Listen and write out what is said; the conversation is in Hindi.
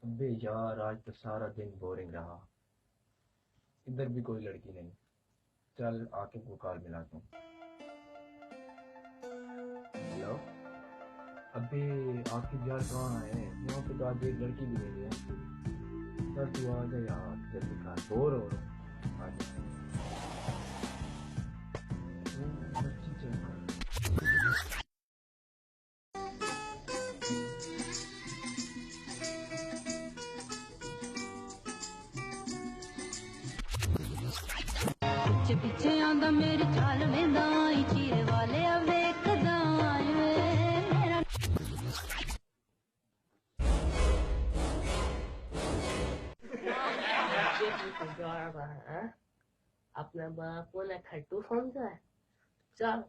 अबे यार आज तो सारा दिन बोरिंग रहा। इधर भी कोई लड़की नहीं। चल आके को कॉल मिलाता हूँ। हेलो। अबे आकिब यार कहाँ है? यहाँ पे तो आज एक लड़की भी नहीं है। यार तू आ जा यार जल्दी कर, बोर हो रहा हूँ। आ जा। बच्ची चल कर। पीछे पीछे आंदा मेरी चाल में दाई चीरे वाले अवे कदाई मेरा Garbage, अपना बाप को ना खट्टू समझा है। चल